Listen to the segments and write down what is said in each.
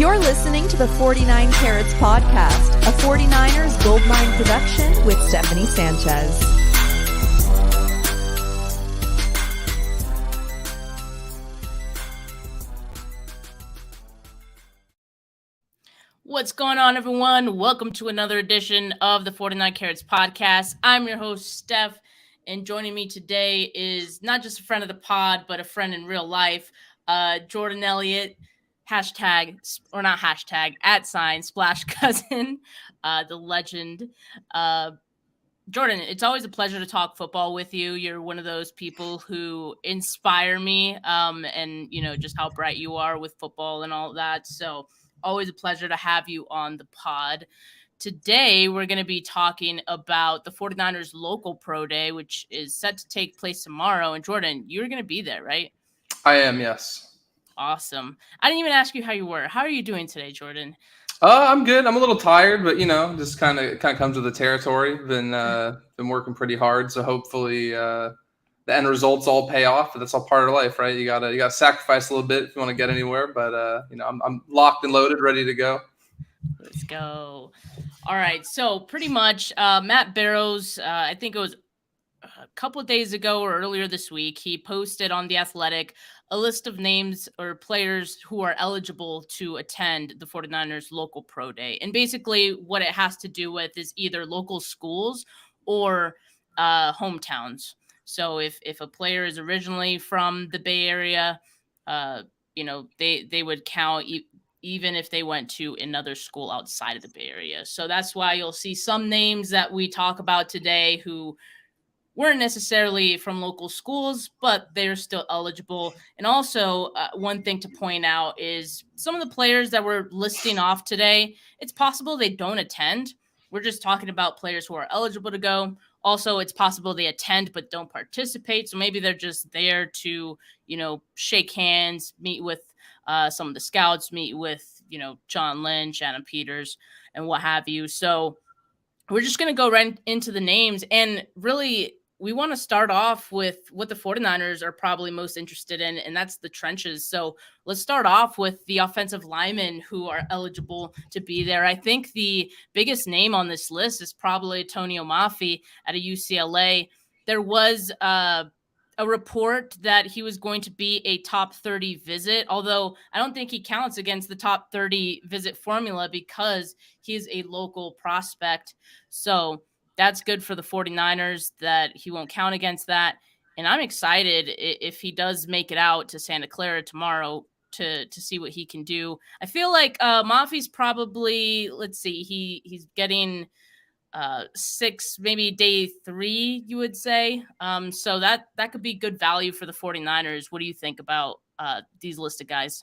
You're listening to the 49 Carats Podcast, a 49ers Goldmine production with Stephanie Sanchez. What's going on, everyone? Welcome to another edition of the 49 Carats Podcast. I'm your host, Steph, and joining me today is not just a friend of the pod, but a friend in real life, Jordan Elliott, @, Splash Cousin, the legend. Jordan, it's always a pleasure to talk football with you. You're one of those people who inspire me, and just how bright you are with football and all that. So always a pleasure to have you on the pod. Today, we're going to be talking about the 49ers local pro day, which is set to take place tomorrow. And Jordan, you're going to be there, right? I am, yes. Awesome. I didn't even ask you how you were. How are you doing today, Jordan? I'm good. I'm a little tired, but just kind of comes with the territory. Been working pretty hard, so hopefully the end results all pay off. But that's all part of life, right? You gotta sacrifice a little bit if you want to get anywhere. But I'm locked and loaded, ready to go. Let's go. All right. So pretty much, Matt Barrows, I think it was a couple of days ago or earlier this week, he posted on The Athletic a list of names or players who are eligible to attend the 49ers local pro day. And basically what it has to do with is either local schools or hometowns. So if a player is originally from the Bay Area, they would count even if they went to another school outside of the Bay Area. So that's why you'll see some names that we talk about today who weren't necessarily from local schools, but they're still eligible. And also, one thing to point out is some of the players that we're listing off today, it's possible they don't attend. We're just talking about players who are eligible to go. Also, it's possible they attend but don't participate. So maybe they're just there to, shake hands, meet with some of the scouts, meet with, John Lynch, Adam Peters, and what have you. So we're just going to go right into the names. And really, we want to start off with what the 49ers are probably most interested in, and that's the trenches. So let's start off with the offensive linemen who are eligible to be there. I think the biggest name on this list is probably Antonio Mafi at a UCLA. There was a report that he was going to be a top 30 visit, although I don't think he counts against the top 30 visit formula because he's a local prospect. So that's good for the 49ers that he won't count against that. And I'm excited if he does make it out to Santa Clara tomorrow to see what he can do. I feel like Mafi's probably, he's getting 6, maybe day 3, you would say. So that could be good value for the 49ers. What do you think about these listed guys?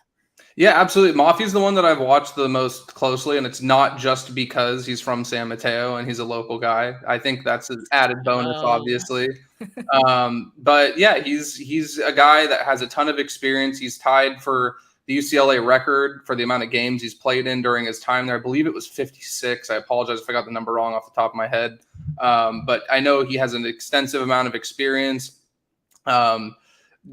Yeah, absolutely. Mafi's the one that I've watched the most closely, and it's not just because he's from San Mateo and he's a local guy. I think that's an added bonus, obviously. But yeah, he's a guy that has a ton of experience. He's tied for the UCLA record for the amount of games he's played in during his time there. I believe it was 56. I apologize if I got the number wrong off the top of my head. But I know he has an extensive amount of experience.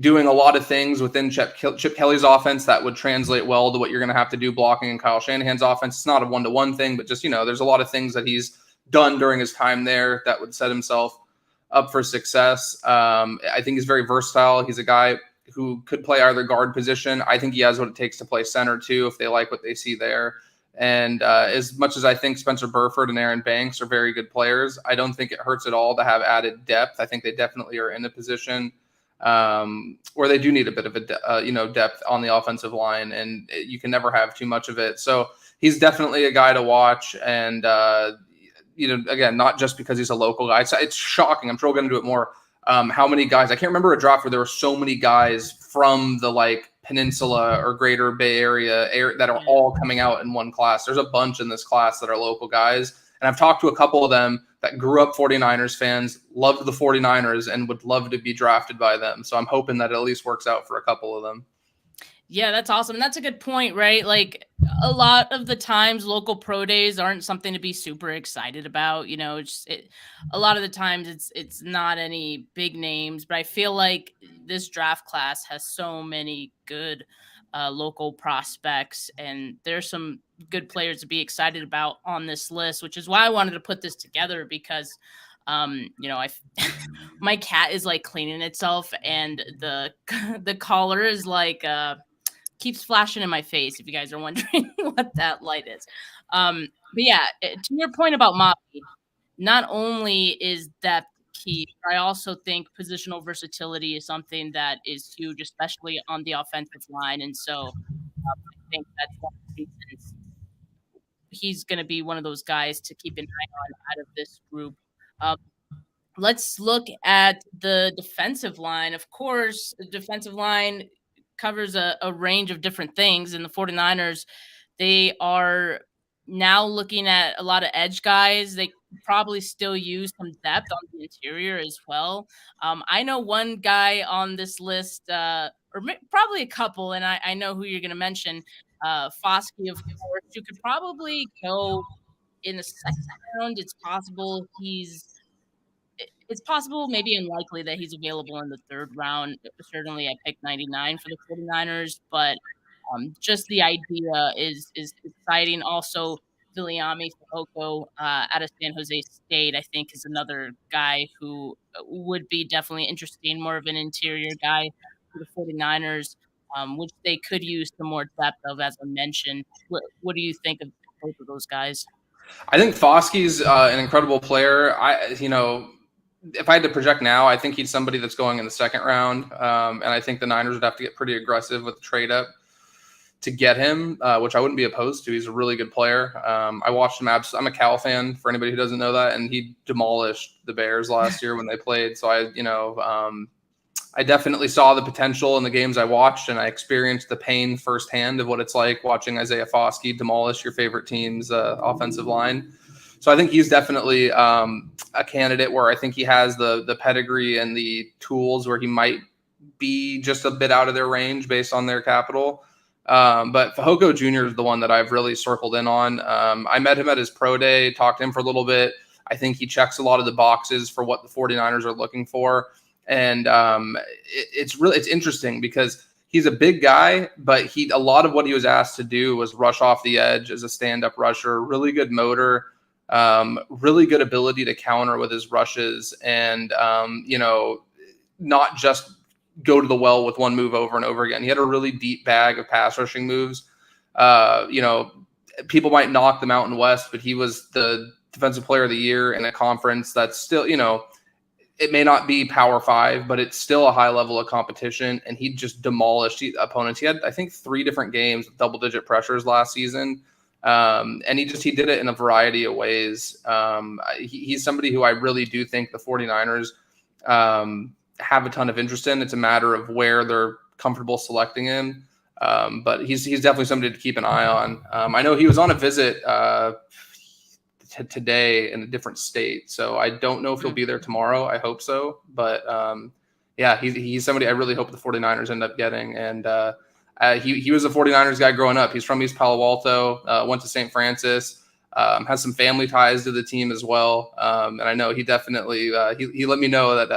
Doing a lot of things within Chip Kelly's offense that would translate well to what you're going to have to do blocking in Kyle Shanahan's offense. It's not a one-to-one thing, but just, there's a lot of things that he's done during his time there that would set himself up for success. I think he's very versatile. He's a guy who could play either guard position. I think he has what it takes to play center too, if they like what they see there. And as much as I think Spencer Burford and Aaron Banks are very good players, I don't think it hurts at all to have added depth. I think they definitely are in a position where they do need a bit of a depth on the offensive line, and you can never have too much of it. So he's definitely a guy to watch. And again, not just because he's a local guy. It's shocking. I'm sure we're going to do it more. How many guys? I can't remember a draft where there were so many guys from the Peninsula or Greater Bay Area that are all coming out in one class. There's a bunch in this class that are local guys, and I've talked to a couple of them that grew up 49ers fans, loved the 49ers, and would love to be drafted by them. So I'm hoping that it at least works out for a couple of them. Yeah, that's awesome. That's a good point, right? A lot of the times local pro days aren't something to be super excited about. A lot of the times it's not any big names, but I feel like this draft class has so many good local prospects, and there's some good players to be excited about on this list, which is why I wanted to put this together because, I my cat is like cleaning itself, and the collar is like keeps flashing in my face. If you guys are wondering what that light is, but yeah, to your point about Moppy, not only is depth key, but I also think positional versatility is something that is huge, especially on the offensive line. And so I think that's one of the reasons he's going to be one of those guys to keep an eye on out of this group. Um, let's look at the defensive line. Of course, the defensive line covers a range of different things, and the 49ers, they are now looking at a lot of edge guys. They probably still use some depth on the interior as well. I know one guy on this list, probably a couple, and I know who you're going to mention. Foskey, of course. You could probably go in the second round. It's possible, maybe unlikely that he's available in the third round. Certainly, I picked 99 for the 49ers, but just the idea is exciting. Also, Viliami Fehoko out of San Jose State, I think, is another guy who would be definitely interesting, more of an interior guy for the 49ers, which they could use some more depth of, as I mentioned. What do you think of both of those guys? I think Foskey's an incredible player. If I had to project now, I think he's somebody that's going in the second round. And I think the Niners would have to get pretty aggressive with the trade up to get him, which I wouldn't be opposed to. He's a really good player. I watched him. I'm a Cal fan, for anybody who doesn't know that, and he demolished the Bears last year when they played. So I definitely saw the potential in the games I watched, and I experienced the pain firsthand of what it's like watching Isaiah Foskey demolish your favorite team's offensive line. So I think he's definitely a candidate where I think he has the pedigree and the tools where he might be just a bit out of their range based on their capital. But Fehoko Jr. is the one that I've really circled in on. I met him at his pro day, talked to him for a little bit. I think he checks a lot of the boxes for what the 49ers are looking for. And it's interesting because he's a big guy, but a lot of what he was asked to do was rush off the edge as a stand-up rusher, really good motor, really good ability to counter with his rushes, and not just go to the well with one move over and over again. He had a really deep bag of pass rushing moves. People might knock the Mountain West, but he was the defensive player of the year in a conference that's still, it may not be Power 5, but it's still a high level of competition, and he just demolished opponents. He had, I think, 3 different games with double-digit pressures last season, and he did it in a variety of ways. He's somebody who I really do think the 49ers have a ton of interest in. It's a matter of where they're comfortable selecting him, but he's definitely somebody to keep an eye on. I know he was on a visit today in a different state, so I don't know if he'll be there tomorrow. I hope so, but he's somebody I really hope the 49ers end up getting. And he was a 49ers guy growing up. He's from East Palo Alto, went to St. Francis, has some family ties to the team as well, and I know he definitely he let me know that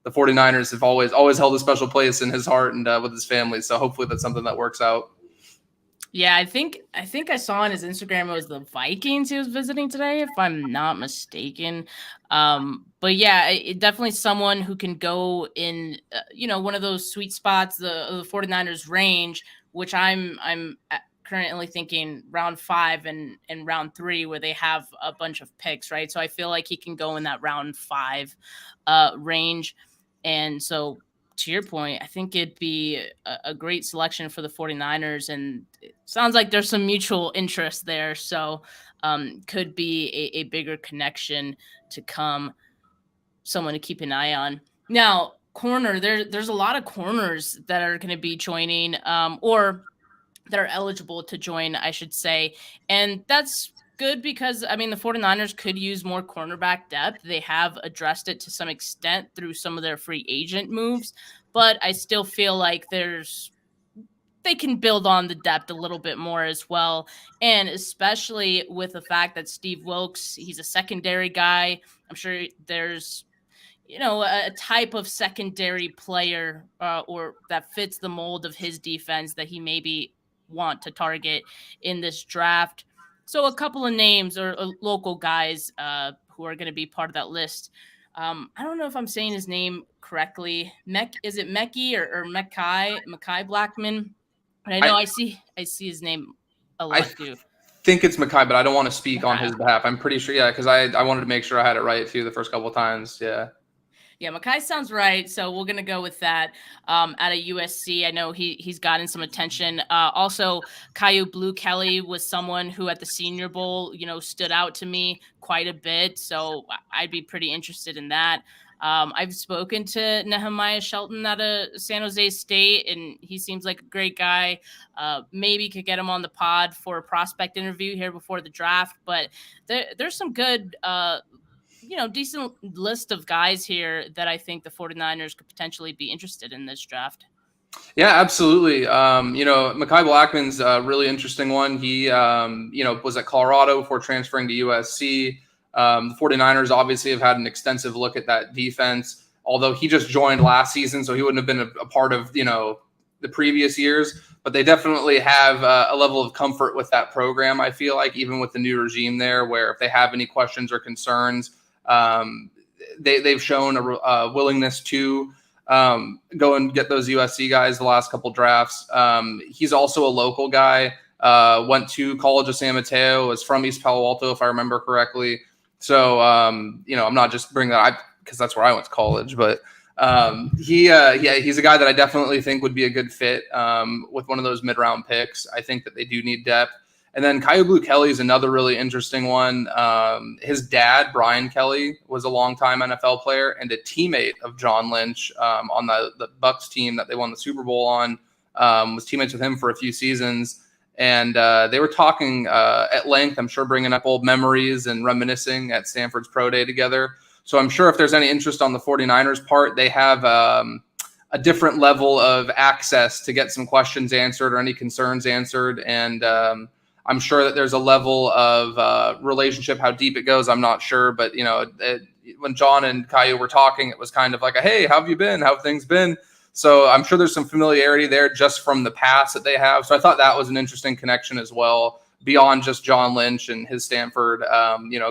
the 49ers have always held a special place in his heart and with his family, so hopefully that's something that works out. Yeah, I think I saw on his Instagram it was the Vikings he was visiting today, if I'm not mistaken. But yeah, definitely someone who can go in, one of those sweet spots, the 49ers range, which I'm currently thinking round 5 and round 3, where they have a bunch of picks, right? So I feel like he can go in that round 5 range. And so, to your point, I think it'd be a great selection for the 49ers, and it sounds like there's some mutual interest there. So could be a bigger connection to come, someone to keep an eye on. Now, corner, there's a lot of corners that are going to be joining or that are eligible to join, I should say. And that's good because, the 49ers could use more cornerback depth. They have addressed it to some extent through some of their free agent moves, but I still feel like they can build on the depth a little bit more as well. And especially with the fact that Steve Wilks, he's a secondary guy. I'm sure there's a type of secondary player or that fits the mold of his defense that he maybe want to target in this draft. So a couple of names or local guys who are going to be part of that list. I don't know if I'm saying his name correctly. Is it Mekhi or Mekhi Blackman? And I know I see his name a lot too. I think it's Mekhi, but I don't want to speak on his behalf. I'm pretty sure, because I wanted to make sure I had it right too the first couple of times. Yeah. Yeah, Mekhi sounds right, so we're gonna go with that. Out of USC, I know he's gotten some attention. Also, Caillou Blue Kelly was someone who at the Senior Bowl, stood out to me quite a bit. So I'd be pretty interested in that. I've spoken to Nehemiah Shelton out of San Jose State, and he seems like a great guy. Maybe could get him on the pod for a prospect interview here before the draft. But there's some good decent list of guys here that I think the 49ers could potentially be interested in this draft. Yeah, absolutely. Mekhi Blackman's a really interesting one. He, was at Colorado before transferring to USC. The 49ers obviously have had an extensive look at that defense, although he just joined last season, so he wouldn't have been a part of, the previous years. But they definitely have a level of comfort with that program, I feel like, even with the new regime there, where if they have any questions or concerns, they've shown a willingness to go and get those USC guys the last couple drafts. He's also a local guy, went to College of San Mateo, is from East Palo Alto, if I remember correctly. So, I'm not just bringing that up because that's where I went to college, but he's a guy that I definitely think would be a good fit with one of those mid-round picks. I think that they do need depth. And then Caillou Blue Kelly is another really interesting one. His dad, Brian Kelly, was a longtime NFL player and a teammate of John Lynch on the Bucs team that they won the Super Bowl on. Was teammates with him for a few seasons. And they were talking at length, I'm sure, bringing up old memories and reminiscing at Stanford's Pro Day together. So I'm sure if there's any interest on the 49ers part, they have a different level of access to get some questions answered or any concerns answered. And I'm sure that there's a level of relationship. How deep it goes, I'm not sure. But, when John and Caillou were talking, it was kind of like, hey, how have you been? How have things been? So I'm sure there's some familiarity there just from the past that they have. So I thought that was an interesting connection as well, beyond just John Lynch and his Stanford,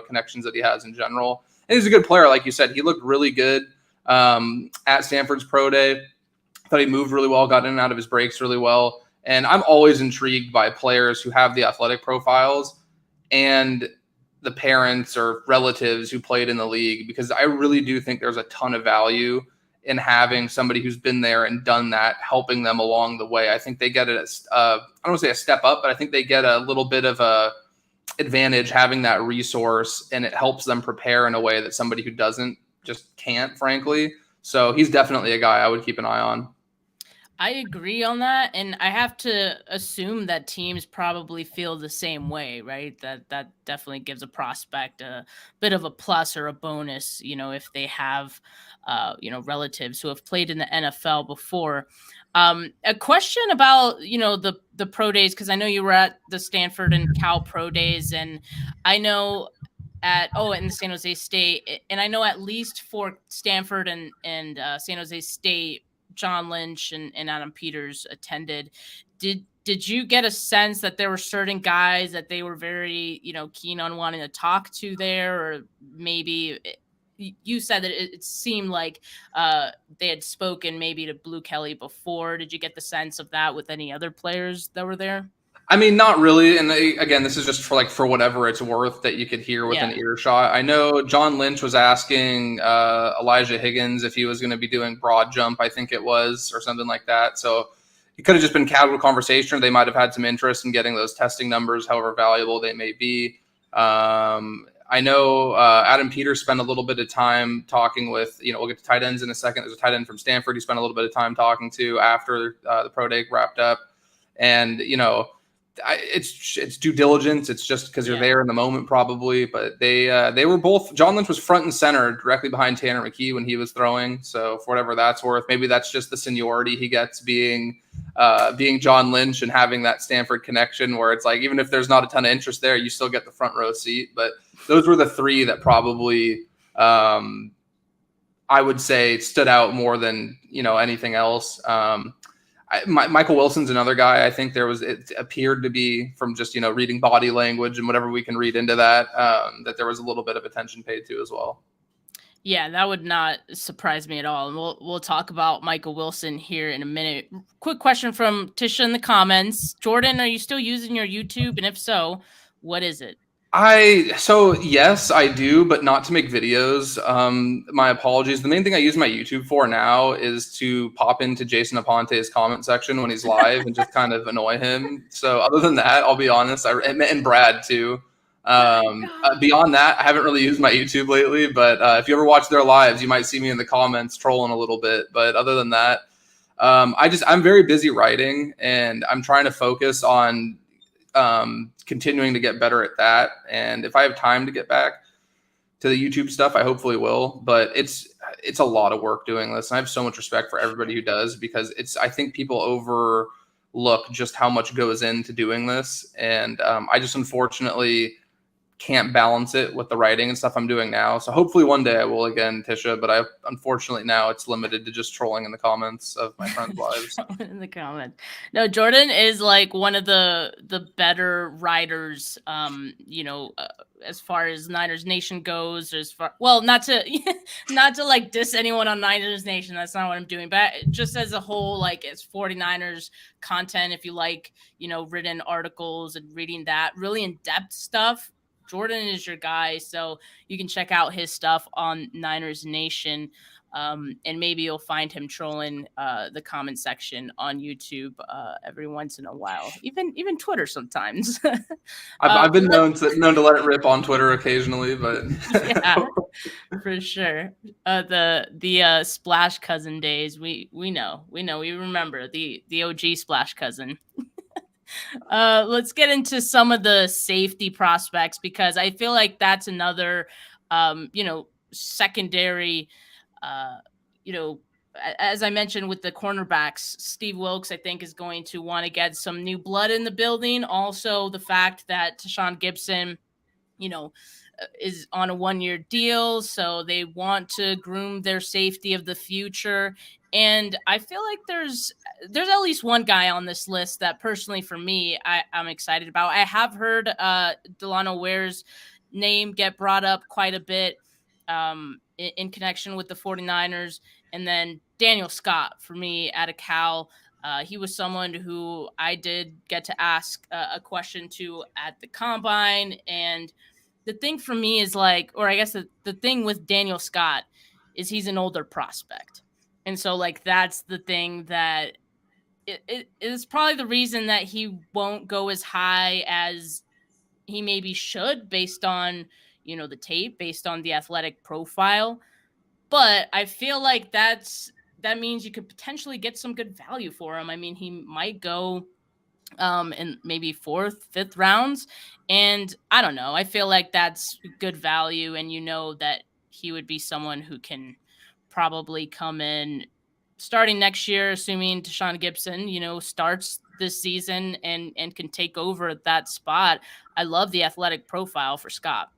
connections that he has in general. And he's a good player. Like you said, he looked really good at Stanford's Pro Day. I thought he moved really well, got in and out of his breaks really well. And I'm always intrigued by players who have the athletic profiles and the parents or relatives who played in the league, because I really do think there's a ton of value in having somebody who's been there and done that, helping them along the way. I think they get it. I don't want to say a step up, but I think they get a little bit of a advantage having that resource, and it helps them prepare in a way that somebody who doesn't just can't, frankly. So he's definitely a guy I would keep an eye on. I agree on that, and I have to assume that teams probably feel the same way, right? That definitely gives a prospect a bit of a plus or a bonus, if they have, relatives who have played in the NFL before. A question about, the pro days, because I know you were at the Stanford and Cal pro days, and I know in the San Jose State, and I know at least for Stanford and San Jose State, John Lynch and Adam Peters attended. Did you get a sense that there were certain guys that they were very, keen on wanting to talk to there, or maybe you said that it seemed like they had spoken maybe to Blue Kelly before. Did you get the sense of that with any other players that were there? I mean, not really. And again, this is just for whatever it's worth that you could hear with an earshot. I know John Lynch was asking Elijah Higgins if he was going to be doing broad jump, I think it was, or something like that. So it could have just been casual conversation. Or they might have had some interest in getting those testing numbers, however valuable they may be. I know Adam Peters spent a little bit of time talking with, we'll get to tight ends in a second. There's a tight end from Stanford he spent a little bit of time talking to after the pro day wrapped up. And, it's due diligence. It's just because you're there in the moment, probably. But they were both. John Lynch was front and center, directly behind Tanner McKee when he was throwing. So for whatever that's worth, maybe that's just the seniority he gets being John Lynch and having that Stanford connection, where it's like even if there's not a ton of interest there, you still get the front row seat. But those were the three that probably I I would say stood out more than, anything else. Michael Wilson's another guy. I think it appeared to be from just, reading body language and whatever we can read into that, that there was a little bit of attention paid to as well. Yeah, that would not surprise me at all. And we'll talk about Michael Wilson here in a minute. Quick question from Tisha in the comments. Jordan, are you still using your YouTube? And if so, what is it? So yes, I do, but not to make videos. My apologies. The main thing I use my YouTube for now is to pop into Jason Aponte's comment section when he's live and just kind of annoy him. So other than that, I'll be honest, and Brad too. Beyond that, I haven't really used my YouTube lately, but if you ever watch their lives, you might see me in the comments trolling a little bit. But other than that, I'm very busy writing, and I'm trying to focus on continuing to get better at that. And if I have time to get back to the YouTube stuff, I hopefully will. But it's a lot of work doing this, and I have so much respect for everybody who does, because I think people overlook just how much goes into doing this, and I just unfortunately can't balance it with the writing and stuff I'm doing now. So hopefully one day I will again, Tisha, but unfortunately now it's limited to just trolling in the comments of my friends' lives. In the comments. No, Jordan is like one of the better writers, as far as Niners Nation goes, not to like diss anyone on Niners Nation. That's not what I'm doing, but just as a whole, like it's 49ers content. If you like, written articles and reading that really in-depth stuff, Jordan is your guy, so you can check out his stuff on Niners Nation, and maybe you'll find him trolling the comment section on YouTube every once in a while, even Twitter sometimes. I've been known to let it rip on Twitter occasionally, but yeah, for sure. The Splash Cousin days, we remember the OG Splash Cousin. Let's get into some of the safety prospects, because I feel like that's another, secondary, as I mentioned with the cornerbacks. Steve Wilkes, I think, is going to want to get some new blood in the building. Also, the fact that Tashaun Gibson, is on a 1-year deal, so they want to groom their safety of the future. And I feel like there's at least one guy on this list that personally for me, I'm excited about. I have heard Delano Ware's name get brought up quite a bit in connection with the 49ers. And then Daniel Scott, for me, out of Cal. He was someone who I did get to ask a question to at the Combine. And the thing for me is the thing with Daniel Scott is he's an older prospect. And so, that's the thing that it is probably the reason that he won't go as high as he maybe should based on, the tape, based on the athletic profile. But I feel like that means you could potentially get some good value for him. I mean, he might go in maybe 4th, 5th rounds. And I don't know. I feel like that's good value. And that he would be someone who can probably come in starting next year, assuming Tashaun Gibson, starts this season and can take over that spot. I love the athletic profile for Scott.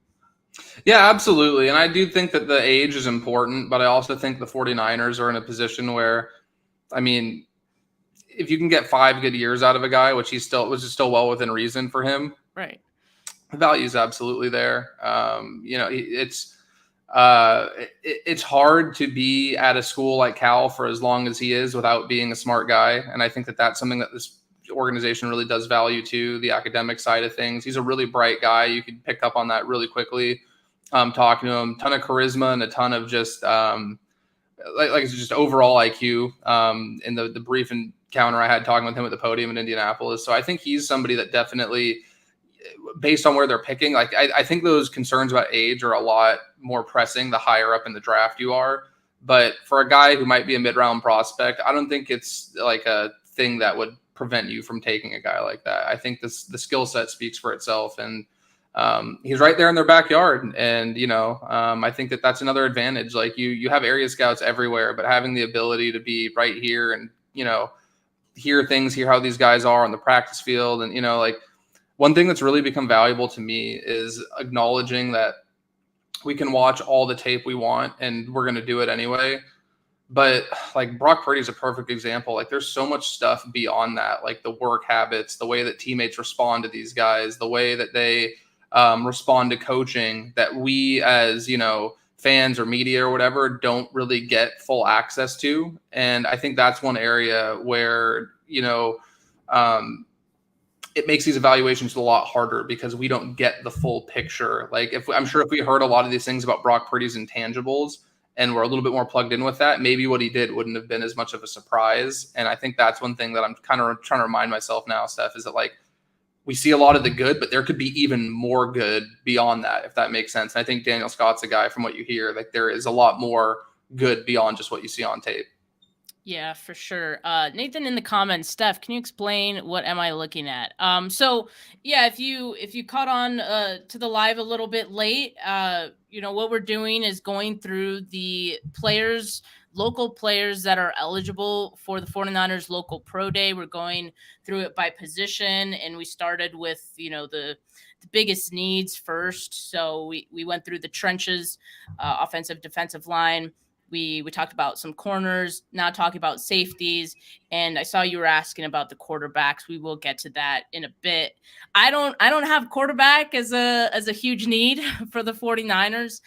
Yeah, absolutely. And I do think that the age is important, but I also think the 49ers are in a position where, I mean, if you can get 5 good years out of a guy, which is still well within reason for him, right? The value is absolutely there. It's hard to be at a school like Cal for as long as he is without being a smart guy. And I think that that's something that this organization really does value too, the academic side of things. He's a really bright guy. You can pick up on that really quickly. Talking to him, ton of charisma and a ton of just just overall IQ in the brief encounter I had talking with him at the podium in Indianapolis. So I think he's somebody that definitely, based on where they're picking, I think those concerns about age are a lot more pressing the higher up in the draft you are. But for a guy who might be a mid-round prospect, I don't think it's like a thing that would prevent you from taking a guy like that. I think the skill set speaks for itself, and he's right there in their backyard. And, I think that that's another advantage. Like you have area scouts everywhere, but having the ability to be right here and, hear how these guys are on the practice field. And, one thing that's really become valuable to me is acknowledging that we can watch all the tape we want and we're going to do it anyway. But like Brock Purdy is a perfect example. Like there's so much stuff beyond that, like the work habits, the way that teammates respond to these guys, the way that they respond to coaching, that we as, fans or media or whatever don't really get full access to. And I think that's one area where, it makes these evaluations a lot harder because we don't get the full picture. Like I'm sure if we heard a lot of these things about Brock Purdy's intangibles and we're a little bit more plugged in with that, maybe what he did wouldn't have been as much of a surprise. And I think that's one thing that I'm kind of trying to remind myself now, Steph, is that like we see a lot of the good, but there could be even more good beyond that, if that makes sense. And I think Daniel Scott's a guy, from what you hear, like there is a lot more good beyond just what you see on tape. Yeah, for sure. Nathan in the comments, Steph, can you explain what am I looking at? So yeah, if you caught on to the live a little bit late, what we're doing is going through the local players that are eligible for the 49ers local pro day. We're going through it by position, and we started with, the biggest needs first. So we went through the trenches, offensive, defensive line. We talked about some corners, now talking about safeties, and I saw you were asking about the quarterbacks. We will get to that in a bit. I don't have quarterback as a huge need for the 49ers.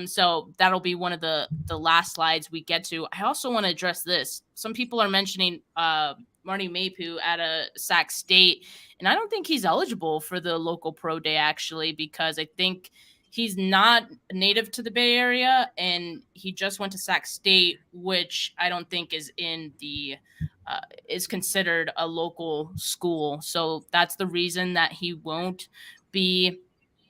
So that'll be one of the last slides we get to. I also want to address this. Some people are mentioning Marty Mapu at a Sac State, and I don't think he's eligible for the local pro day actually, because I think he's not native to the Bay Area, and he just went to Sac State, which I don't think is in the is considered a local school. So that's the reason that he won't be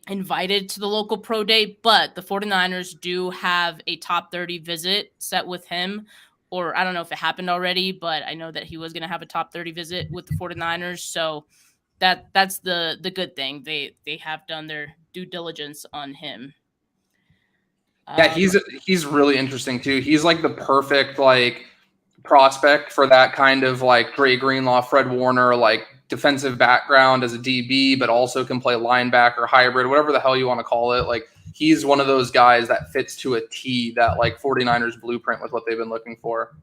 invited to the local pro day. But the 49ers do have a top 30 visit set with him, or I don't know if it happened already, but I know that he was going to have a top 30 visit with the 49ers. So that's the good thing. They have done their due diligence on him. Yeah, he's really interesting too. He's like the perfect like prospect for that kind of like Dre Greenlaw, Fred Warner, like defensive background as a DB, but also can play linebacker, hybrid, whatever the hell you want to call it. Like he's one of those guys that fits to a T, that like 49ers blueprint with what they've been looking for.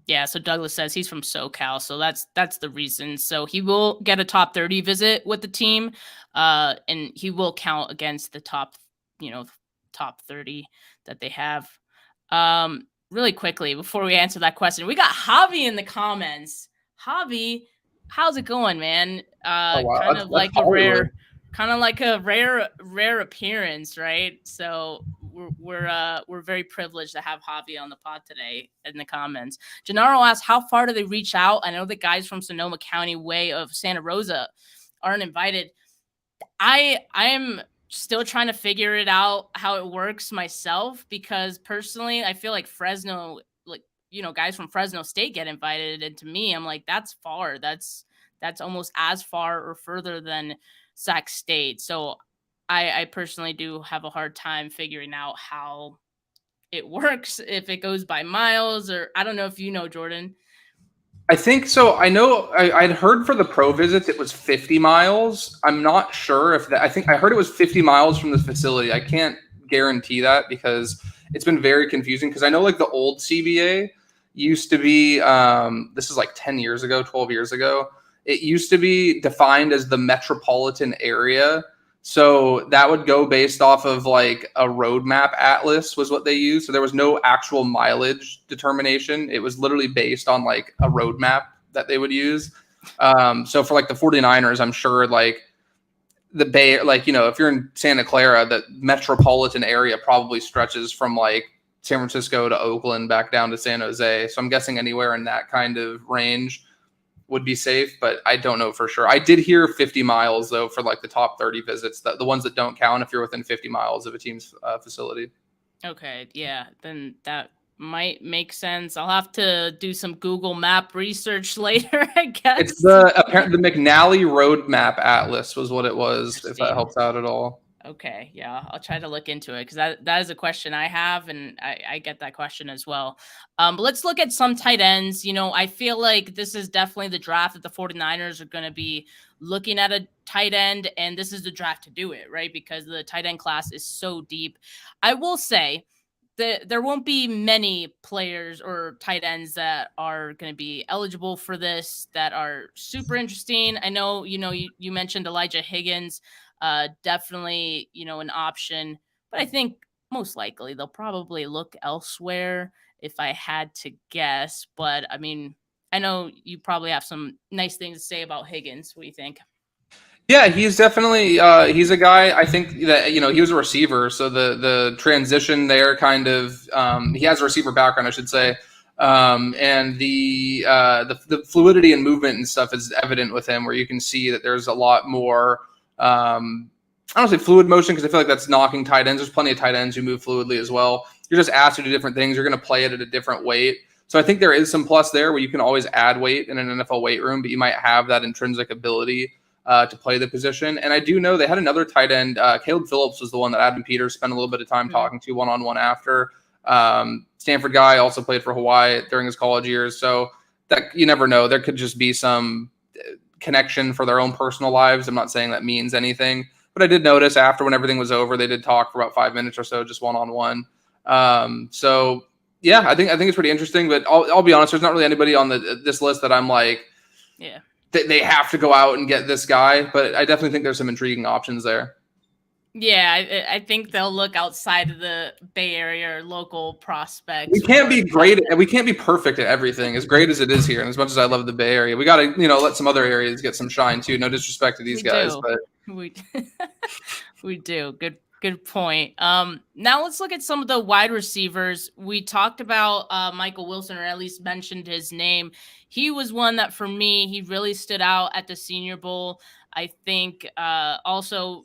Yeah, so Douglas says he's from SoCal, so that's the reason. So he will get a top 30 visit with the team, and he will count against the top 30 that they have. Really quickly, before we answer that question, we got Javi in the comments. Javi, how's it going, man? Wow. Kind of like a rare appearance, right? So we're very privileged to have Javi on the pod today in the comments. Gennaro asks, how far do they reach out? I know the guys from Sonoma County way of Santa Rosa aren't invited. I am still trying to figure it out how it works myself, because personally I feel like Fresno, guys from Fresno State get invited, and to me I'm like, that's far. That's almost as far or further than Sac State. So I personally do have a hard time figuring out how it works, if it goes by miles, or I don't know if Jordan. I think so. I know I'd heard for the pro visits it was 50 miles. I'm not sure if that. I think I heard it was 50 miles from the facility. I can't guarantee that because it's been very confusing, because I know like the old CBA used to be, this is like 10 years ago, 12 years ago. It used to be defined as the metropolitan area. So that would go based off of like a roadmap atlas was what they used. So there was no actual mileage determination. It was literally based on like a roadmap that they would use. So for like the 49ers, I'm sure like the Bay, like, if you're in Santa Clara, the metropolitan area probably stretches from like San Francisco to Oakland back down to San Jose. So I'm guessing anywhere in that kind of range would be safe, but I don't know for sure. I did hear 50 miles though for like the top 30 visits, the ones that don't count if you're within 50 miles of a team's facility. Okay, yeah, then that might make sense. I'll have to do some Google Map research later, I guess. It's the McNally Roadmap Atlas was what it was, if that helps out at all. Okay, yeah, I'll try to look into it because that is a question I have, and I get that question as well. But let's look at some tight ends. I feel like this is definitely the draft that the 49ers are going to be looking at a tight end, and this is the draft to do it, right? Because the tight end class is so deep. I will say there won't be many players or tight ends that are going to be eligible for this that are super interesting. I know, you mentioned Elijah Higgins, definitely, an option, but I think most likely they'll probably look elsewhere if I had to guess. But I mean, I know you probably have some nice things to say about Higgins. What do you think? Yeah, he's definitely he's a guy. I think that he was a receiver, so the transition there kind of he has a receiver background, I should say, and the fluidity and movement and stuff is evident with him, where you can see that there's a lot more. I don't say fluid motion because I feel like that's knocking tight ends. There's plenty of tight ends who move fluidly as well. You're just asked to do different things. You're going to play it at a different weight. So I think there is some plus there where you can always add weight in an NFL weight room, but you might have that intrinsic ability to play the position. And I do know they had another tight end. Caleb Phillips was the one that Adam Peters spent a little bit of time talking to one-on-one after. Stanford guy, also played for Hawaii during his college years. So that you never know. There could just be some connection for their own personal lives. I'm not saying that means anything. But I did notice after when everything was over, they did talk for about 5 minutes or so, just one-on-one. So yeah, I think it's pretty interesting. But I'll be honest, there's not really anybody on this list that I'm like, yeah, they have to go out and get this guy. But I definitely think there's some intriguing options there. Yeah, I think they'll look outside of the Bay Area or local prospects. We can't be great. We can't be perfect at everything, as great as it is here. And as much as I love the Bay Area, we got to, let some other areas get some shine too. No disrespect to these guys, but we do. Good point. Now let's look at some of the wide receivers. We talked about Michael Wilson, or at least mentioned his name. He was one that for me, he really stood out at the Senior Bowl. I think also,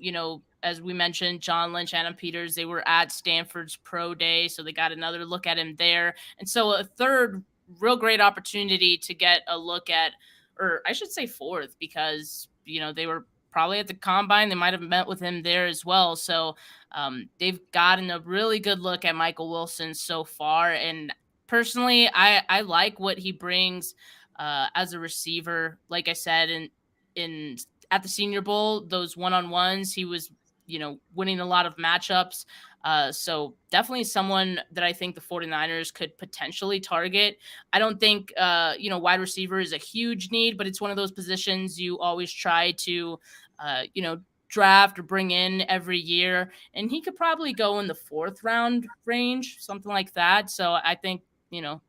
as we mentioned, John Lynch, Adam Peters, they were at Stanford's Pro Day, so they got another look at him there. And so a third real great opportunity to get a look at, or I should say fourth, because, they were probably at the combine. They might have met with him there as well. So they've gotten a really good look at Michael Wilson so far. And personally, I like what he brings as a receiver. Like I said, in at the Senior Bowl, those one-on-ones, he was, winning a lot of matchups. So definitely someone that I think the 49ers could potentially target. I don't think, wide receiver is a huge need, but it's one of those positions you always try to, draft or bring in every year. And he could probably go in the 4th round range, something like that. So I think, the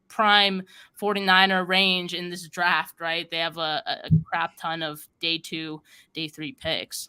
prime 49er range in this draft, right? They have a crap ton of day 2, day 3 picks.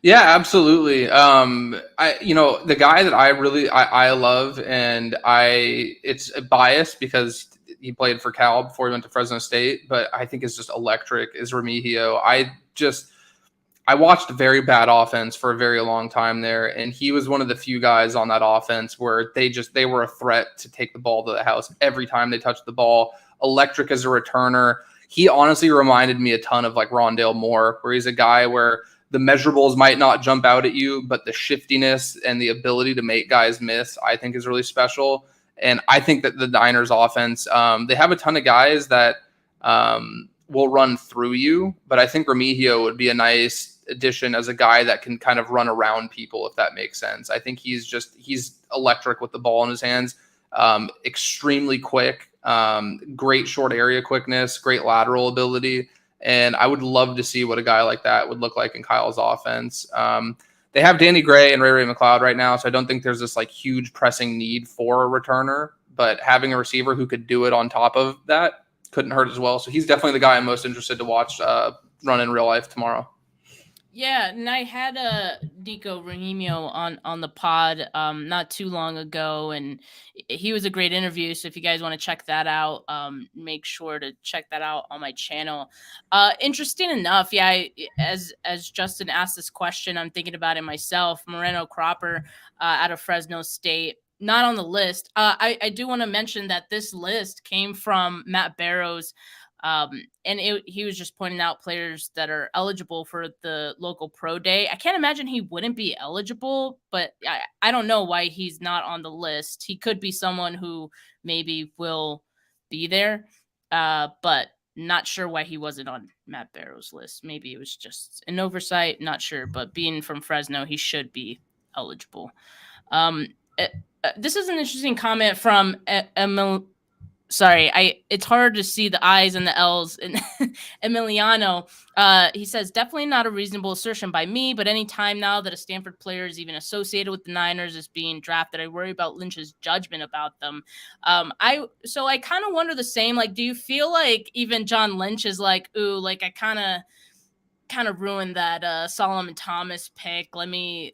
Yeah, absolutely. The guy that I love, and it's a bias because he played for Cal before he went to Fresno State, but I think is just electric is Remigio. I watched a very bad offense for a very long time there, and he was one of the few guys on that offense where they were a threat to take the ball to the house every time they touched the ball. Electric as a returner. He honestly reminded me a ton of like Rondale Moore, where he's a guy where the measurables might not jump out at you, but the shiftiness and the ability to make guys miss, I think, is really special. And I think that the Niners offense, they have a ton of guys that will run through you, but I think Remigio would be a nice addition as a guy that can kind of run around people, if that makes sense. I think he's electric with the ball in his hands, extremely quick, great short area quickness, great lateral ability. And I would love to see what a guy like that would look like in Kyle's offense. They have Danny Gray and Ray McLeod right now, so I don't think there's this like huge pressing need for a returner, but having a receiver who could do it on top of that couldn't hurt as well. So he's definitely the guy I'm most interested to watch run in real life tomorrow. Yeah, and I had Nico Remigio on the pod not too long ago, and he was a great interview. So if you guys want to check that out, make sure to check that out on my channel. Interesting enough, yeah. As Justin asked this question, I'm thinking about it myself. Moreno Cropper out of Fresno State, not on the list. I do want to mention that this list came from Matt Barrows. He was just pointing out players that are eligible for the local pro day. I can't imagine he wouldn't be eligible, but I don't know why he's not on the list. He could be someone who maybe will be there, but not sure why he wasn't on Matt Barrow's list. Maybe it was just an oversight, not sure. But being from Fresno, he should be eligible. This is an interesting comment from Emil. Sorry, it's hard to see the I's and the L's in Emiliano. He says, definitely not a reasonable assertion by me, but any time now that a Stanford player is even associated with the Niners as being drafted, I worry about Lynch's judgment about them. I kind of wonder the same. Like, do you feel like even John Lynch is like, ooh, like I kind of ruined that Solomon Thomas pick. Let me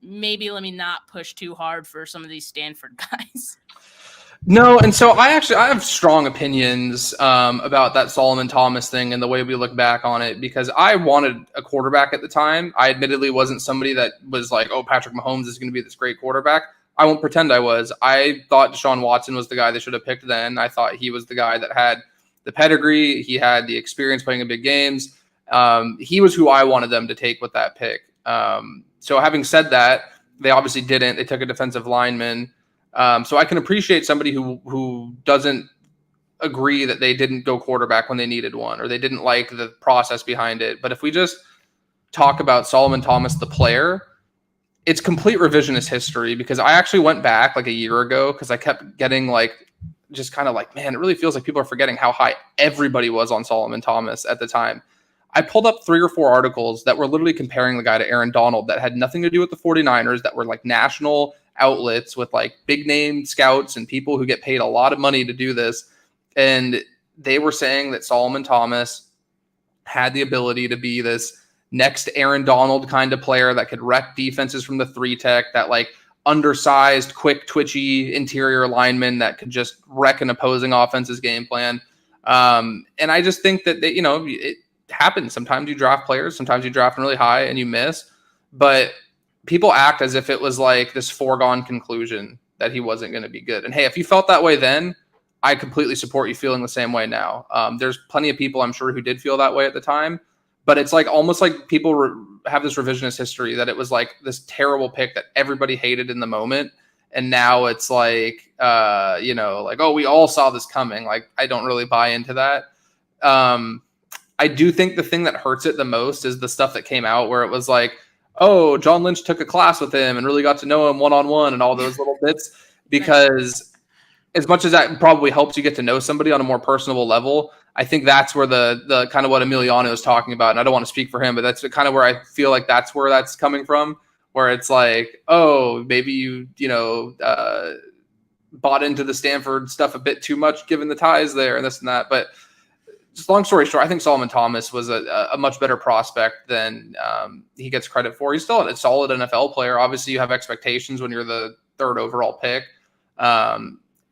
not push too hard for some of these Stanford guys. No, and so I have strong opinions about that Solomon Thomas thing and the way we look back on it, because I wanted a quarterback at the time. I admittedly wasn't somebody that was like, oh, Patrick Mahomes is going to be this great quarterback. I won't pretend I was. I thought Deshaun Watson was the guy they should have picked then. I thought he was the guy that had the pedigree. He had the experience playing in big games. He was who I wanted them to take with that pick. So having said that, they obviously didn't. They took a defensive lineman. So I can appreciate somebody who doesn't agree that they didn't go quarterback when they needed one, or they didn't like the process behind it. But if we just talk about Solomon Thomas, the player, it's complete revisionist history, because I actually went back like a year ago because I kept getting just kind of like, man, it really feels like people are forgetting how high everybody was on Solomon Thomas at the time. I pulled up 3 or 4 articles that were literally comparing the guy to Aaron Donald that had nothing to do with the 49ers, that were like national outlets with like big name scouts and people who get paid a lot of money to do this. And they were saying that Solomon Thomas had the ability to be this next Aaron Donald kind of player that could wreck defenses from the 3-tech, that like undersized, quick, twitchy interior lineman that could just wreck an opposing offense's game plan. And I just think that it happens. Sometimes you draft players, sometimes you draft them really high and you miss, but people act as if it was like this foregone conclusion that he wasn't going to be good. And hey, if you felt that way then, I completely support you feeling the same way now. There's plenty of people I'm sure who did feel that way at the time, but it's like almost like people have this revisionist history that it was like this terrible pick that everybody hated in the moment. And now it's like, like, oh, we all saw this coming. Like, I don't really buy into that. I do think the thing that hurts it the most is the stuff that came out where it was like, oh, John Lynch took a class with him and really got to know him one-on-one and all those little bits, because as much as that probably helps you get to know somebody on a more personable level, I think that's where the kind of what Emiliano is talking about. And I don't want to speak for him, but that's kind of where I feel like that's where that's coming from, where it's like, oh, maybe you bought into the Stanford stuff a bit too much given the ties there and this and that. But just long story short, I think Solomon Thomas was a much better prospect than he gets credit for. He's still a solid NFL player. Obviously, you have expectations when you're the 3rd overall pick.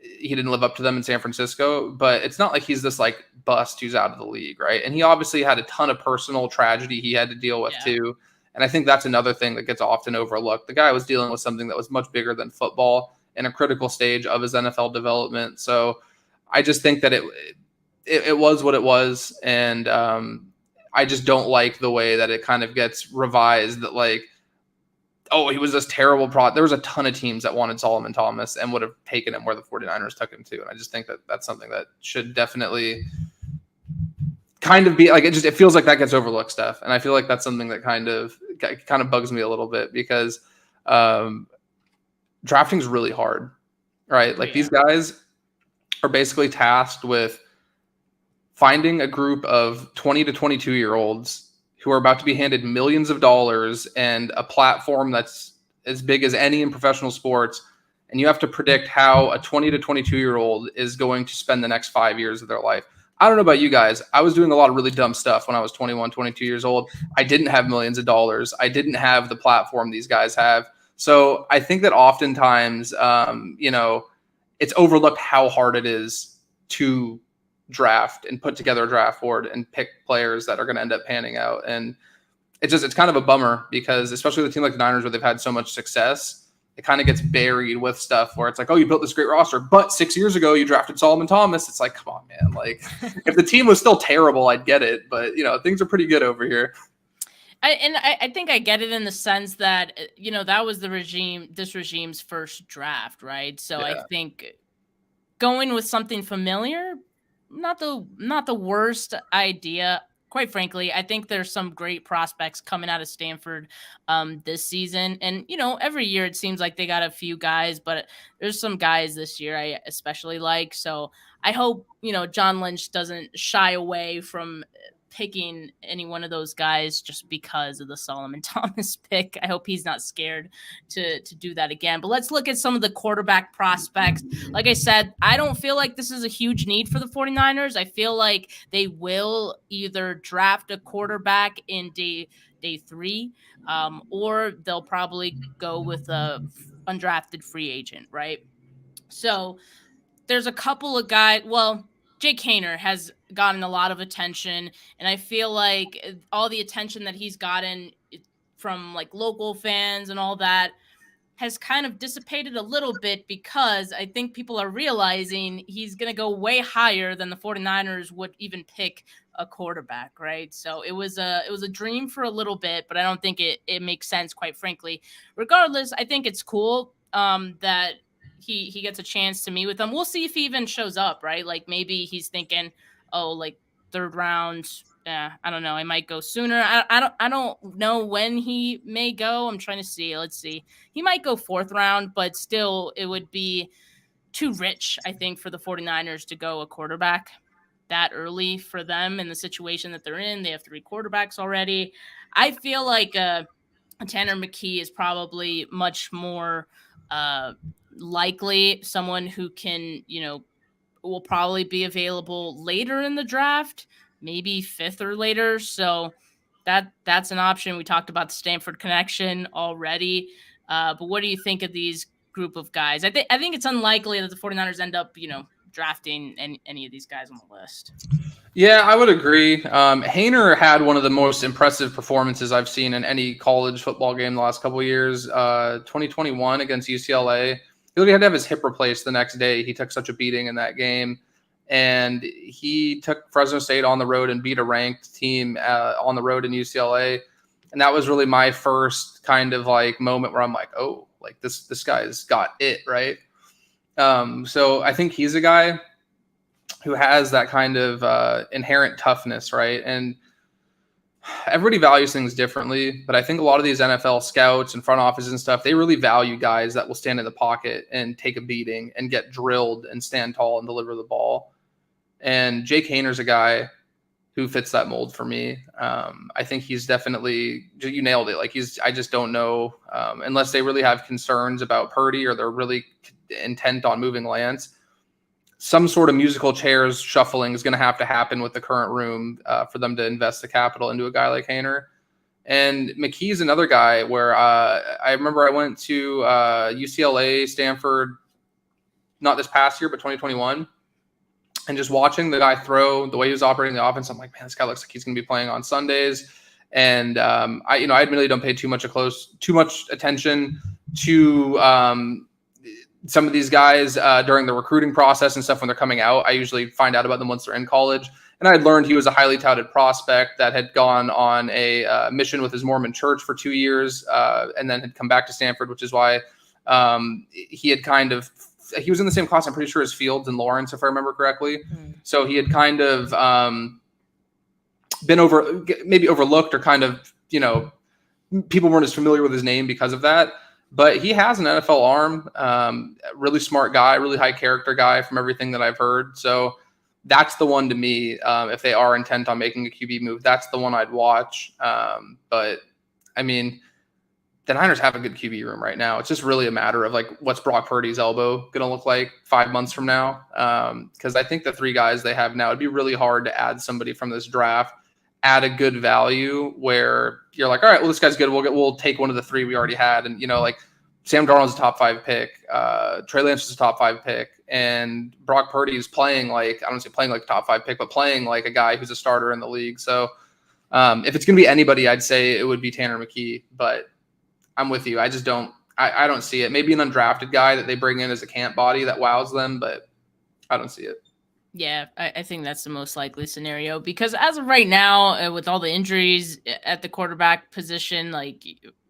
He didn't live up to them in San Francisco, but it's not like he's this like bust who's out of the league, right? And he obviously had a ton of personal tragedy he had to deal with too. And I think that's another thing that gets often overlooked. The guy was dealing with something that was much bigger than football in a critical stage of his NFL development. So I just think that it was what it was. And I just don't like the way that it kind of gets revised, that like, oh, he was this terrible there was a ton of teams that wanted Solomon Thomas and would have taken him where the 49ers took him to. And I just think that that's something that should definitely kind of be like, it feels like that gets overlooked, Steph. And I feel like that's something that kind of bugs me a little bit, because drafting is really hard, right? Like these guys are basically tasked with finding a group of 20 to 22 year olds who are about to be handed millions of dollars and a platform that's as big as any in professional sports. And you have to predict how a 20 to 22 year old is going to spend the next 5 years of their life. I don't know about you guys. I was doing a lot of really dumb stuff when I was 21, 22 years old. I didn't have millions of dollars. I didn't have the platform these guys have. So I think that oftentimes, it's overlooked how hard it is to draft and put together a draft board and pick players that are going to end up panning out. And it's kind of a bummer, because especially with a team like the Niners, where they've had so much success, it kind of gets buried with stuff where it's like, oh, you built this great roster, but 6 years ago you drafted Solomon Thomas. It's like, come on, man. Like, if the team was still terrible, I'd get it. But, things are pretty good over here. I think I get it in the sense that, that was this regime's first draft, right? So I think going with something familiar, not the worst idea. Quite frankly, I think there's some great prospects coming out of Stanford this season. And, every year it seems like they got a few guys, but there's some guys this year I especially like. So I hope, John Lynch doesn't shy away from picking any one of those guys just because of the Solomon Thomas pick. I hope he's not scared to do that again. But let's look at some of the quarterback prospects. Like I said, I don't feel like this is a huge need for the 49ers. I feel like they will either draft a quarterback in day 3, or they'll probably go with a undrafted free agent, right? So there's a couple of guys. Well, Jake Haener has gotten a lot of attention, and I feel like all the attention that he's gotten from like local fans and all that has kind of dissipated a little bit, because I think people are realizing he's going to go way higher than the 49ers would even pick a quarterback, right? So it was a dream for a little bit, but I don't think it makes sense, quite frankly. Regardless, I think it's cool that he gets a chance to meet with them. We'll see if he even shows up, right? Like, maybe he's thinking, oh, like 3rd round. I don't know. I might go sooner. I don't know when he may go. I'm trying to see. Let's see. He might go 4th round, but still it would be too rich, I think, for the 49ers to go a quarterback that early for them in the situation that they're in. They have 3 quarterbacks already. I feel like Tanner McKee is probably much more likely someone who can, will probably be available later in the draft, maybe 5th or later. So that's an option. We talked about the Stanford connection already. But what do you think of these group of guys? I think it's unlikely that the 49ers end up, drafting any of these guys on the list. Yeah, I would agree. Haener had one of the most impressive performances I've seen in any college football game the last couple of years. 2021 against UCLA. He had to have his hip replaced the next day. He took such a beating in that game. And he took Fresno State on the road and beat a ranked team on the road in UCLA. And that was really my first kind of like moment where I'm like, oh, like this guy's got it, right? So I think he's a guy who has that kind of inherent toughness, right? And everybody values things differently, but I think a lot of these NFL scouts and front offices and stuff, they really value guys that will stand in the pocket and take a beating and get drilled and stand tall and deliver the ball. And Jake Haener's a guy who fits that mold for me. I think he's definitely, you nailed it. Like I just don't know, unless they really have concerns about Purdy or they're really intent on moving Lance, some sort of musical chairs shuffling is going to happen with the current room for them to invest the capital into a guy like Haener. And McKee's another guy where I remember I went to UCLA, Stanford, not this past year, but 2021. And just watching the guy throw, the way he was operating the offense, I'm like, man, this guy looks like he's going to be playing on Sundays. And I admittedly don't pay too much attention to some of these guys during the recruiting process and stuff when they're coming out. I usually find out about them once they're in college. And I had learned he was a highly touted prospect that had gone on a mission with his Mormon church for 2 years and then had come back to Stanford, which is why he was in the same class, I'm pretty sure, as Fields and Lawrence, if I remember correctly. Mm. So he had kind of been maybe overlooked, or kind of, people weren't as familiar with his name because of that. But he has an NFL arm, really smart guy, really high character guy from everything that I've heard. So that's the one to me. If they are intent on making a QB move, that's the one I'd watch. But I mean, the Niners have a good QB room right now. It's just really a matter of like, what's Brock Purdy's elbow going to look like 5 months from now? Because I think the 3 guys they have now, it'd be really hard to add somebody from this draft at a good value where you're like, all right, well, this guy's good. We'll take one of the 3 we already had. And, like Sam Darnold's a top 5 pick. Trey Lance is a top 5 pick. And Brock Purdy is playing like, I don't say playing like a top 5 pick, but playing like a guy who's a starter in the league. So if it's going to be anybody, I'd say it would be Tanner McKee. But I'm with you. I I don't see it. Maybe an undrafted guy that they bring in as a camp body that wows them, but I don't see it. Yeah, I think that's the most likely scenario because as of right now, with all the injuries at the quarterback position, like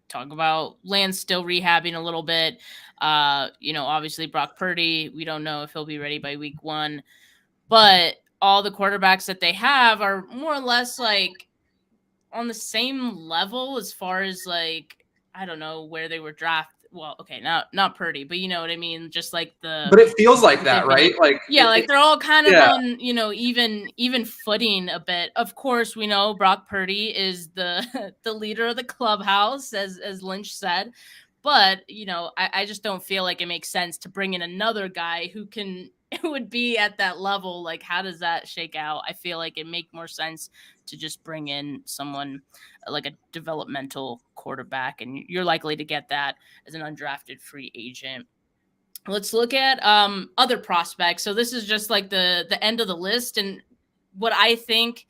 talk about Lance still rehabbing a little bit. Obviously Brock Purdy, we don't know if he'll be ready by week 1, but all the quarterbacks that they have are more or less like on the same level as far as like, I don't know where they were drafted. Well, okay, not Purdy, but you know what I mean? Just like But it feels like that, right? Like, yeah, like they're all kind of yeah. on, even footing a bit. Of course, we know Brock Purdy is the the leader of the clubhouse, as Lynch said. But, I just don't feel like it makes sense to bring in another guy who would be at that level. Like, how does that shake out? I feel like it make more sense to just bring in someone like a developmental quarterback, and you're likely to get that as an undrafted free agent. Let's look at other prospects. So this is just like the end of the list, and what I think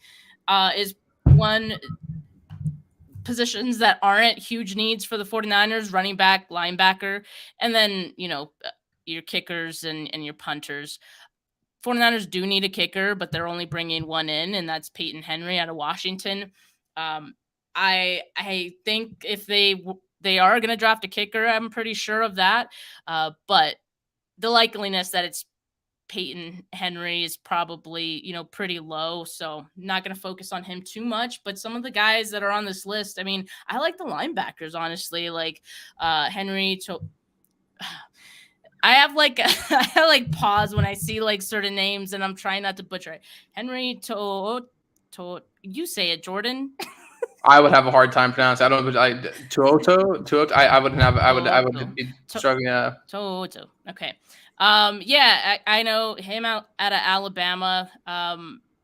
is one positions that aren't huge needs for the 49ers: running back, linebacker, and then your kickers and your punters. 49ers do need a kicker, but they're only bringing one in, and that's Peyton Henry out of Washington. I think if they are going to draft a kicker, I'm pretty sure of that. But the likeliness that it's Peyton Henry is probably, pretty low. So not going to focus on him too much. But some of the guys that are on this list, I mean, I like the linebackers, honestly, like Henry. I have I pause when I see like certain names, and I'm trying not to butcher it. Henry you say it, Jordan. I would have a hard time pronouncing. I don't know. Tuoto. I would be struggling. Yeah. Toto. Okay. I know him out of Alabama.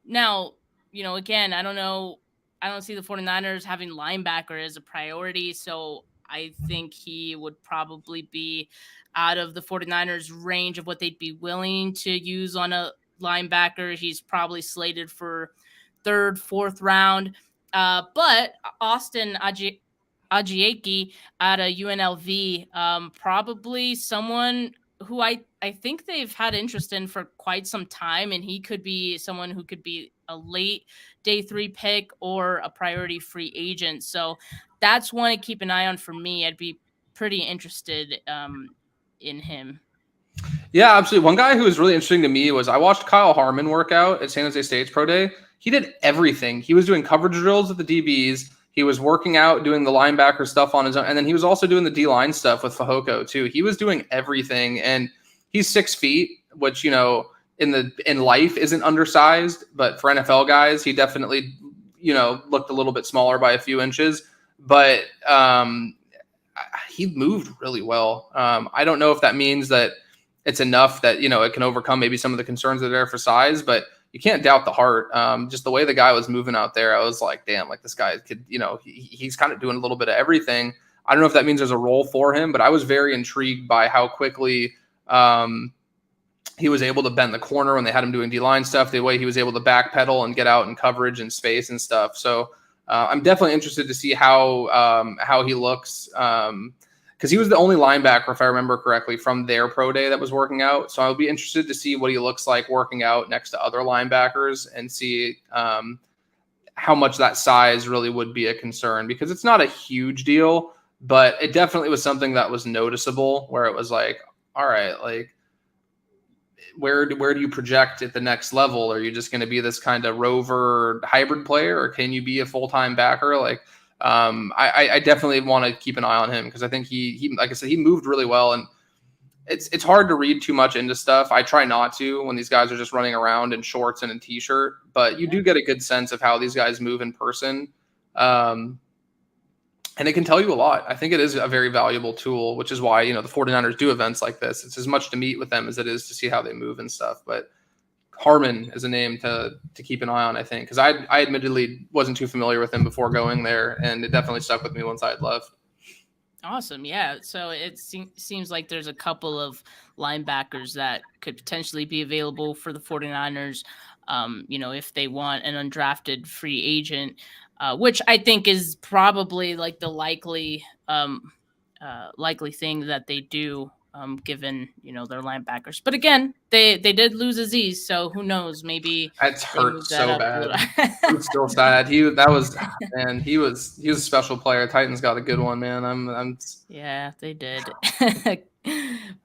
Now, again, I don't know. I don't see the 49ers having linebacker as a priority. So I think he would probably be out of the 49ers range of what they'd be willing to use on a linebacker. He's probably slated for 3rd, 4th round. But Austin Ajieke out of UNLV, probably someone who I think they've had interest in for quite some time, and he could be someone who could be a late day 3 pick or a priority free agent. So that's one to keep an eye on for me. I'd be pretty interested in him. Yeah, absolutely. One guy who was really interesting to me was I watched Kyle Harmon work out at San Jose State's pro day. He did everything. He was doing coverage drills with the DBs. He was working out, doing the linebacker stuff on his own. And then he was also doing the D-line stuff with Fehoko too. He was doing everything. And he's 6 feet, which, in life isn't undersized. But for NFL guys, he definitely, looked a little bit smaller by a few inches. But he moved really well. I don't know if that means that it's enough that, it can overcome maybe some of the concerns that are there for size, but you can't doubt the heart. Just the way the guy was moving out there, I was like, damn, like this guy could, he's kind of doing a little bit of everything. I don't know if that means there's a role for him, but I was very intrigued by how quickly he was able to bend the corner when they had him doing D-line stuff, the way he was able to backpedal and get out in coverage and space and stuff. So I'm definitely interested to see how he looks. Because he was the only linebacker, if I remember correctly, from their pro day that was working out. So I'll be interested to see what he looks like working out next to other linebackers and see how much that size really would be a concern, because it's not a huge deal, but it definitely was something that was noticeable where it was like, all right, like where do you project at the next level? Are you just going to be this kind of rover hybrid player, or can you be a full-time backer? Like, I definitely want to keep an eye on him because I think he like I said, he moved really well, and it's hard to read too much into stuff. I try not to when these guys are just running around in shorts and a t-shirt, but you do get a good sense of how these guys move in person. And it can tell you a lot. I think it is a very valuable tool, which is why, the 49ers do events like this. It's as much to meet with them as it is to see how they move and stuff. But Harmon is a name to keep an eye on, I think, because I admittedly wasn't too familiar with him before going there, and it definitely stuck with me once I had left. Awesome. Yeah. So it seems like there's a couple of linebackers that could potentially be available for the 49ers, if they want an undrafted free agent, which I think is probably like the likely likely thing that they do, given their linebackers. But again, they did lose Aziz, so who knows? Maybe It's they hurt move that so up a bad. little. I'm still sad. He was a special player. Titans got a good one, man. Yeah, they did.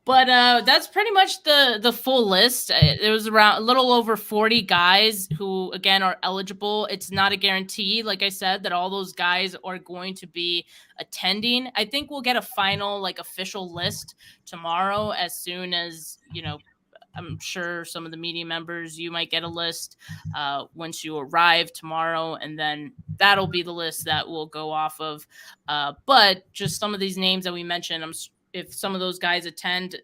But that's pretty much the full list. It was around a little over 40 guys who again are eligible. It's not a guarantee, like I said, that all those guys are going to be attending. I think we'll get a final official list tomorrow, as soon as I'm sure some of the media members, you might get a list once you arrive tomorrow, and then that'll be the list that we'll go off of. But just some of these names that we mentioned, if some of those guys attend,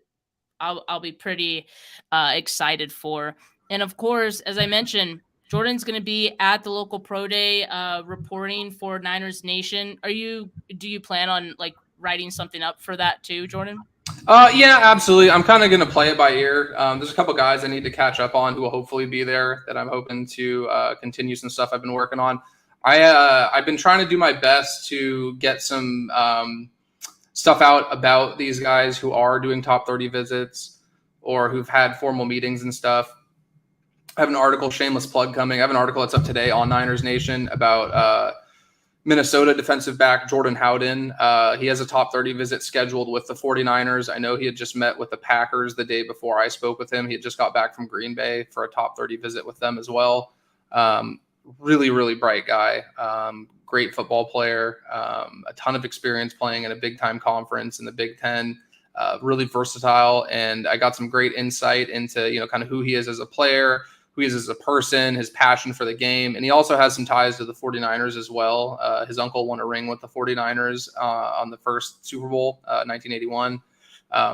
I'll be pretty excited for. And of course, as I mentioned, Jordan's going to be at the local pro day reporting for Niners Nation. Do you plan on writing something up for that too, Jordan? Yeah, absolutely. I'm kind of going to play it by ear. There's a couple guys I need to catch up on who will hopefully be there that I'm hoping to continue some stuff I've been working on. I've been trying to do my best to get some stuff out about these guys who are doing top 30 visits or who've had formal meetings and stuff. I have an article, shameless plug coming. I have an article that's up today on Niners Nation about Minnesota defensive back Jordan Howden. He has a top 30 visit scheduled with the 49ers. I know he had just met with the Packers the day before I spoke with him. He had just got back from Green Bay for a top 30 visit with them as well. Really, really bright guy. Great football player. A ton of experience playing in a big-time conference in the Big Ten. Really versatile. And I got some great insight into, kind of who he is as a player, who he is as a person, his passion for the game. And he also has some ties to the 49ers as well. His uncle won a ring with the 49ers on the first Super Bowl, 1981.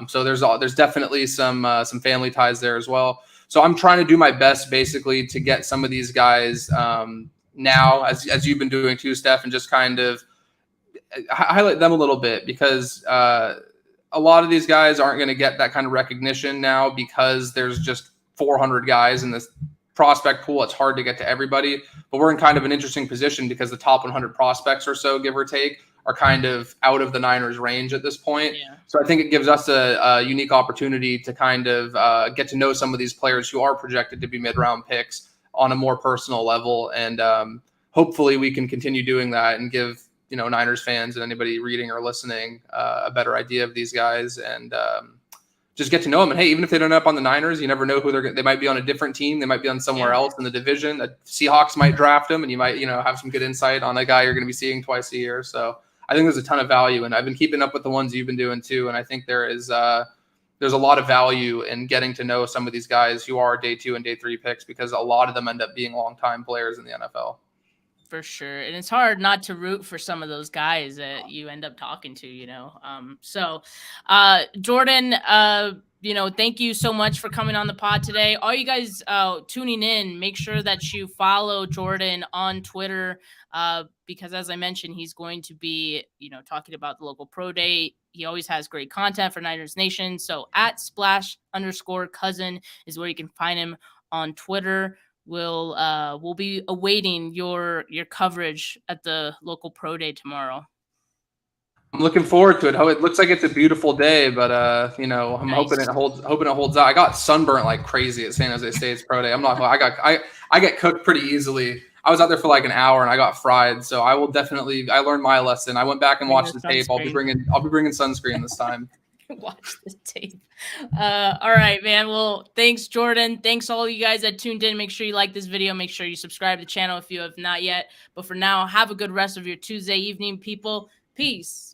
So there's definitely some family ties there as well. So I'm trying to do my best basically to get some of these guys now, as you've been doing too, Steph, and just kind of highlight them a little bit, because a lot of these guys aren't going to get that kind of recognition now because there's just 400 guys in this prospect pool. It's hard to get to everybody, but we're in kind of an interesting position because the top 100 prospects or so, give or take, are kind of out of the Niners range at this point. Yeah. So I think it gives us a unique opportunity to kind of get to know some of these players who are projected to be mid-round picks on a more personal level. And hopefully we can continue doing that and give, Niners fans and anybody reading or listening a better idea of these guys, and just get to know them. And hey, even if they don't end up on the Niners, you never know who they might be on a different team. They might be on somewhere else in the division. The Seahawks might draft them, and you might, have some good insight on a guy you're going to be seeing twice a year. So I think there's a ton of value, and I've been keeping up with the ones you've been doing too. And I think there's a lot of value in getting to know some of these guys who are day 2 and day 3 picks, because a lot of them end up being longtime players in the NFL. For sure. And it's hard not to root for some of those guys that you end up talking to, So, Jordan, thank you so much for coming on the pod today. All you guys tuning in, make sure that you follow Jordan on Twitter, because as I mentioned, he's going to be, talking about the local pro day. He always has great content for Niners Nation. So at @splash_cousin is where you can find him on Twitter. We'll be awaiting your coverage at the local pro day tomorrow. I'm looking forward to it. It looks like it's a beautiful day, but I'm Nice. hoping it holds out. I got sunburnt like crazy at San Jose State's pro day. I get cooked pretty easily. I was out there for like an hour and I got fried. So I learned my lesson. I went back and watched the tape. I'll be bringing sunscreen this time. Watch the tape. All right, man. Well, thanks, Jordan. Thanks all you guys that tuned in. Make sure you like this video. Make sure you subscribe to the channel if you have not yet. But for now, have a good rest of your Tuesday evening, people. Peace.